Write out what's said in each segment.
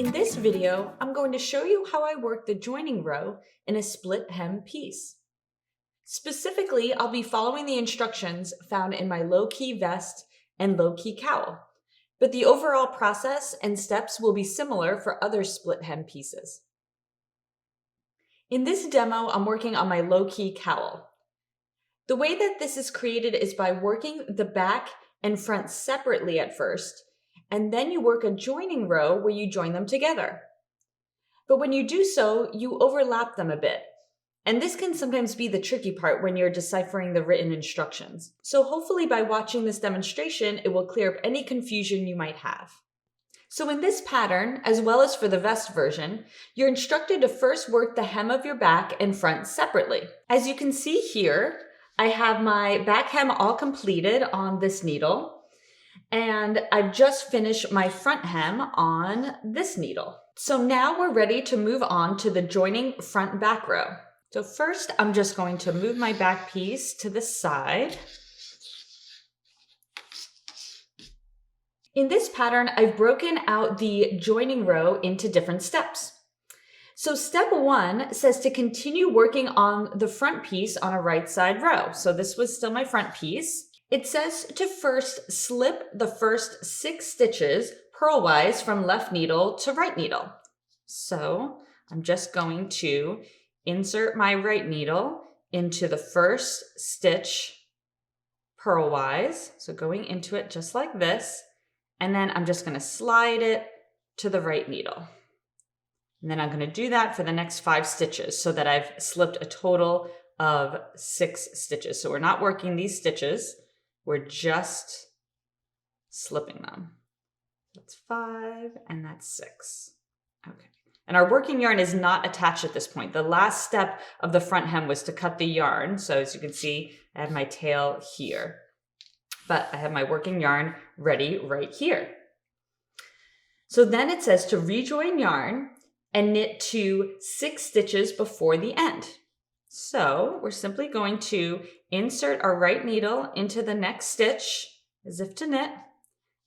In this video, I'm going to show you how I work the joining row in a split hem piece. Specifically, I'll be following the instructions found in my low-key vest and low-key cowl, but the overall process and steps will be similar for other split hem pieces. In this demo, I'm working on my low-key cowl. The way that this is created is by working the back and front separately at first, and then you work a joining row where you join them together. But when you do so, you overlap them a bit. And this can sometimes be the tricky part when you're deciphering the written instructions. So hopefully by watching this demonstration, it will clear up any confusion you might have. So in this pattern, as well as for the vest version, you're instructed to first work the hem of your back and front separately. As you can see here, I have my back hem all completed on this needle. And I've just finished my front hem on this needle. So now we're ready to move on to the joining front back row. So first, I'm just going to move my back piece to the side. In this pattern, I've broken out the joining row into different steps. So step 1 says to continue working on the front piece on a right side row. So this was still my front piece. It says to first slip the first 6 stitches purlwise from left needle to right needle. So I'm just going to insert my right needle into the first stitch purlwise. So going into it just like this. And then I'm just going to slide it to the right needle. And then I'm going to do that for the next 5 stitches so that I've slipped a total of 6 stitches. So we're not working these stitches. We're just slipping them. That's 5 and that's 6. Okay. And our working yarn is not attached at this point. The last step of the front hem was to cut the yarn. So as you can see, I have my tail here. But I have my working yarn ready right here. So then it says to rejoin yarn and knit to 6 stitches before the end. So we're simply going to insert our right needle into the next stitch as if to knit.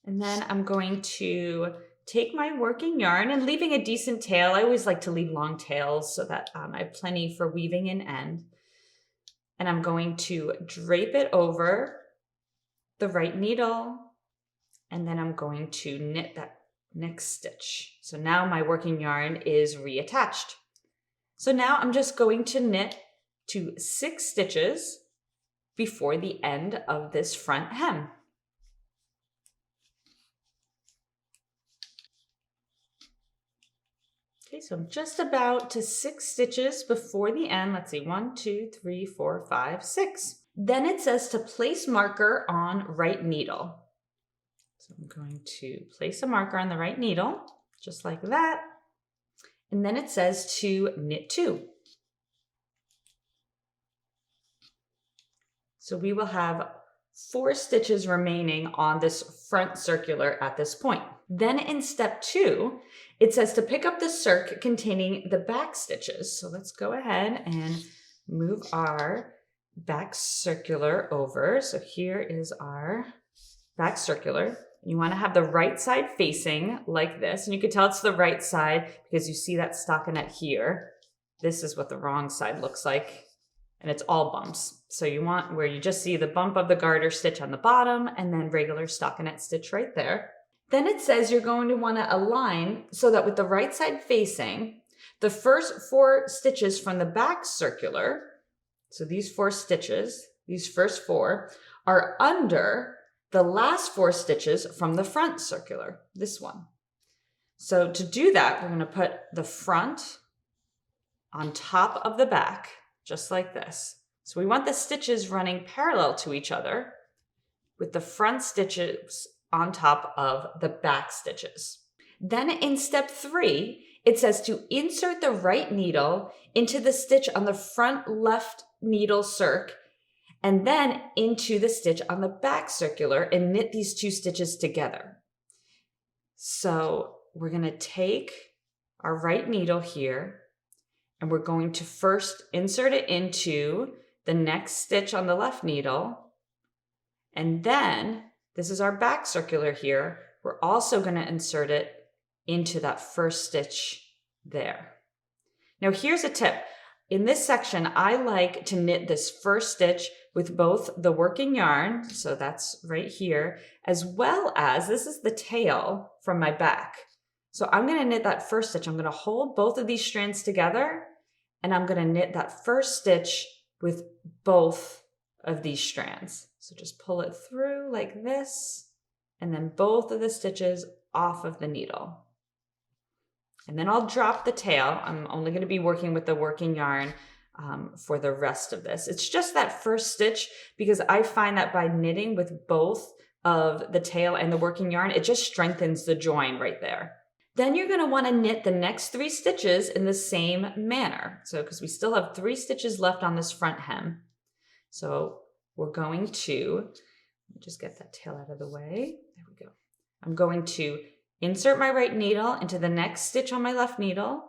And then I'm going to take my working yarn and leaving a decent tail. I always like to leave long tails so that I have plenty for weaving and end. And I'm going to drape it over the right needle. And then I'm going to knit that next stitch. So now my working yarn is reattached. So now I'm just going to knit to 6 stitches before the end of this front hem. Okay, so I'm just about to 6 stitches before the end. Let's see, 1, 2, 3, 4, 5, 6. Then it says to place marker on right needle. So I'm going to place a marker on the right needle, just like that. And then it says to knit 2. So we will have 4 stitches remaining on this front circular at this point. Then in step 2, it says to pick up the circ containing the back stitches. So let's go ahead and move our back circular over. So here is our back circular. You want to have the right side facing like this. And you can tell it's the right side because you see that stockinette here. This is what the wrong side looks like. And it's all bumps. So you want where you just see the bump of the garter stitch on the bottom and then regular stockinette stitch right there. Then it says you're going to want to align so that with the right side facing, the first 4 stitches from the back circular, so these 4 stitches, these first 4, are under the last 4 stitches from the front circular, this one. So to do that, we're going to put the front on top of the back, just like this. So we want the stitches running parallel to each other with the front stitches on top of the back stitches. Then in step 3, it says to insert the right needle into the stitch on the front left needle circ and then into the stitch on the back circular and knit these 2 stitches together. So we're going to take our right needle here and we're going to first insert it into the next stitch on the left needle. And then this is our back circular here. We're also going to insert it into that first stitch there. Now here's a tip. In this section, I like to knit this first stitch with both the working yarn, so that's right here, as well as, this is the tail from my back. So I'm gonna knit that first stitch. I'm gonna hold both of these strands together, and I'm gonna knit that first stitch with both of these strands. So just pull it through like this, and then both of the stitches off of the needle. And then I'll drop the tail. I'm only going to be working with the working yarn for the rest of this. It's just that first stitch, because I find that by knitting with both of the tail and the working yarn, it just strengthens the join right there. Then you're going to want to knit the next 3 stitches in the same manner. So because we still have 3 stitches left on this front hem. So we're going to, just get that tail out of the way. There we go. I'm going to insert my right needle into the next stitch on my left needle,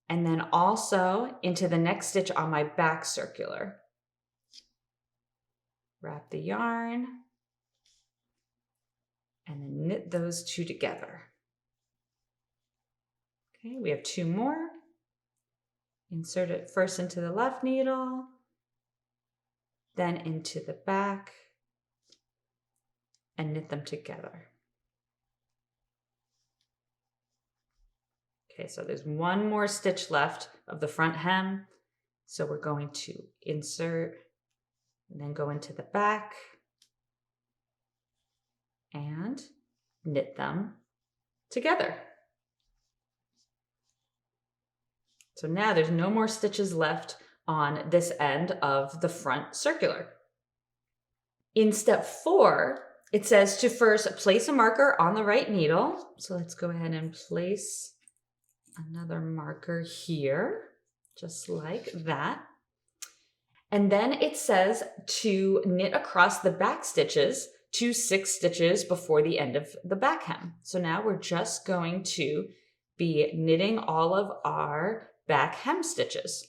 and then also into the next stitch on my back circular. Wrap the yarn, and then knit those 2 together. Okay, we have 2 more. Insert it first into the left needle, then into the back, and knit them together. Okay, so there's 1 more stitch left of the front hem. So we're going to insert and then go into the back and knit them together. So now there's no more stitches left on this end of the front circular. In step 4, it says to first place a marker on the right needle. So let's go ahead and place another marker here, just like that. And then it says to knit across the back stitches to 6 stitches before the end of the back hem. So now we're just going to be knitting all of our back hem stitches.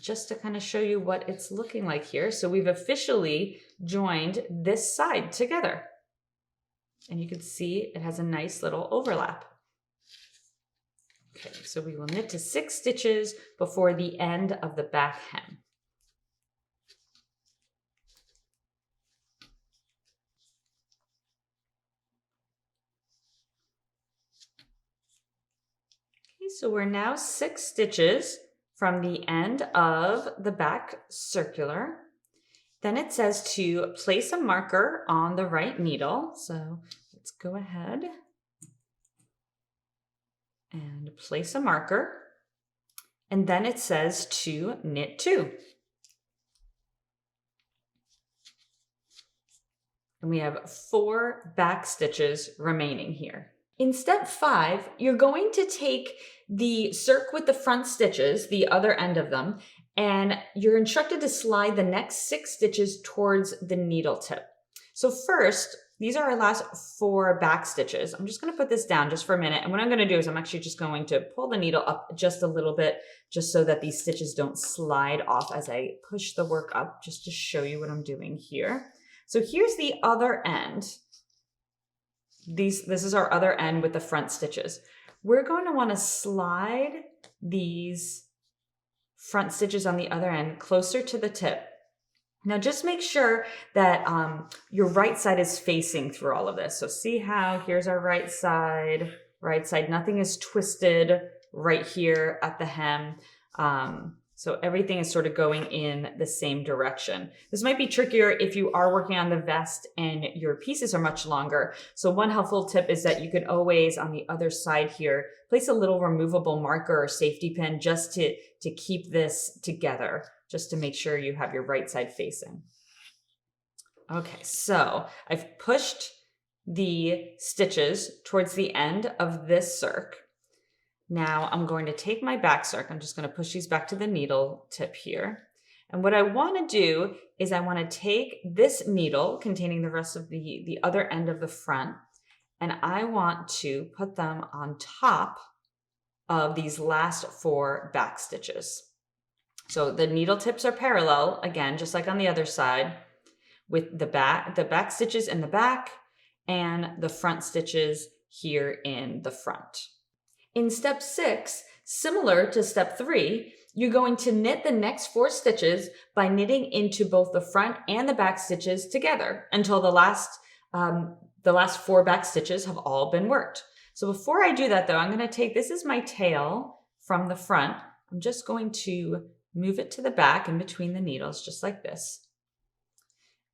Just to kind of show you what it's looking like here. So we've officially joined this side together. And you can see it has a nice little overlap. Okay, so we will knit to 6 stitches before the end of the back hem. Okay, so we're now 6 stitches from the end of the back circular. Then it says to place a marker on the right needle. So let's go ahead and place a marker. And then it says to knit 2. And we have 4 back stitches remaining here. In step 5, you're going to take the circ with the front stitches, the other end of them, and you're instructed to slide the next 6 stitches towards the needle tip. So first, these are our last 4 back stitches. I'm just going to put this down just for a minute. And what I'm going to do is I'm actually just going to pull the needle up just a little bit, just so that these stitches don't slide off as I push the work up, just to show you what I'm doing here. So here's the other end. This is our other end with the front stitches. We're going to want to slide these front stitches on the other end closer to the tip. Now just make sure that your right side is facing through all of this. So see how here's our right side, nothing is twisted right here at the hem. So everything is sort of going in the same direction. This might be trickier if you are working on the vest and your pieces are much longer. So one helpful tip is that you could always, on the other side here, place a little removable marker or safety pin just to keep this together, just to make sure you have your right side facing. Okay, so I've pushed the stitches towards the end of this circ. Now I'm going to take my back circ. I'm just going to push these back to the needle tip here. And what I want to do is I want to take this needle containing the rest of the other end of the front, and I want to put them on top of these last 4 back stitches. So the needle tips are parallel, again, just like on the other side. with the back stitches in the back and the front stitches here in the front. In step 6, similar to step 3, you're going to knit the next 4 stitches by knitting into both the front and the back stitches together until the last 4 back stitches have all been worked. So before I do that though, I'm going to take, this is my tail from the front. I'm just going to move it to the back in between the needles, just like this.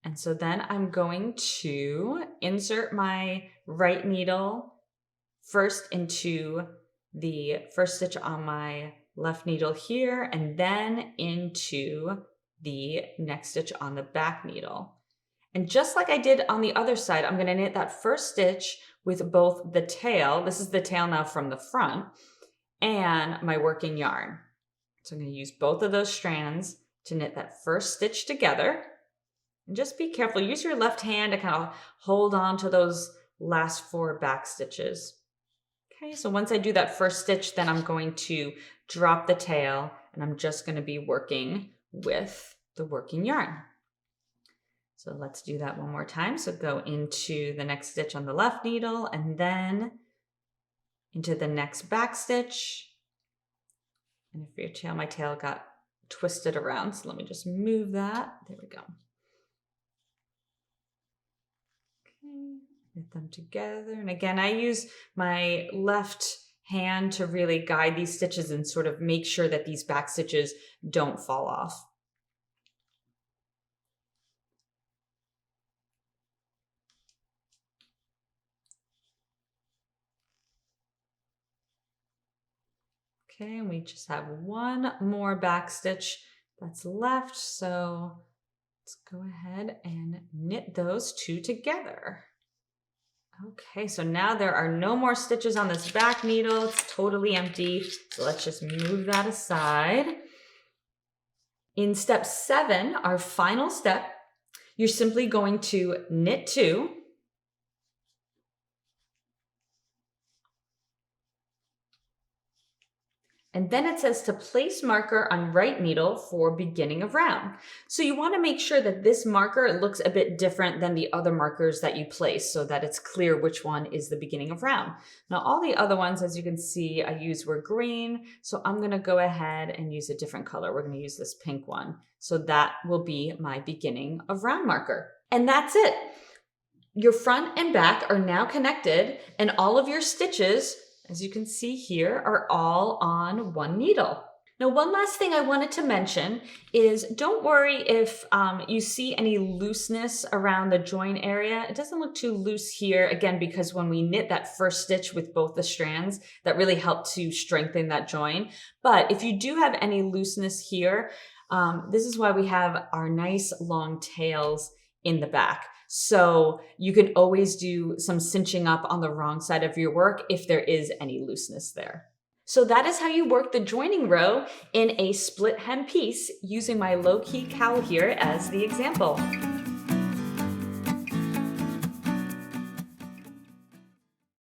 And so then I'm going to insert my right needle first into the first stitch on my left needle here, and then into the next stitch on the back needle. And just like I did on the other side, I'm going to knit that first stitch with both the tail, this is the tail now from the front, and my working yarn. So I'm going to use both of those strands to knit that first stitch together. And just be careful, use your left hand to kind of hold on to those last 4 back stitches. Okay, so once I do that first stitch, then I'm going to drop the tail and I'm just going to be working with the working yarn. So let's do that one more time. So go into the next stitch on the left needle and then into the next back stitch. And if your tail, my tail got twisted around, so let me just move that. There we go. Knit them together. And again, I use my left hand to really guide these stitches and sort of make sure that these back stitches don't fall off. Okay, and we just have one more back stitch that's left. So let's go ahead and knit those 2 together. Okay, so now there are no more stitches on this back needle. It's totally empty. So let's just move that aside. In step 7, our final step, you're simply going to knit 2. And then it says to place marker on right needle for beginning of round. So you want to make sure that this marker looks a bit different than the other markers that you place so that it's clear which one is the beginning of round. Now all the other ones, as you can see, I used were green. So I'm going to go ahead and use a different color. We're going to use this pink one. So that will be my beginning of round marker. And that's it. Your front and back are now connected and all of your stitches, as you can see here, are all on one needle. Now, one last thing I wanted to mention is don't worry if you see any looseness around the join area. It doesn't look too loose here, again, because when we knit that first stitch with both the strands, that really helped to strengthen that join. But if you do have any looseness here, this is why we have our nice long tails in the back. So you can always do some cinching up on the wrong side of your work if there is any looseness there. So that is how you work the joining row in a split hem piece using my low-key cowl here as the example.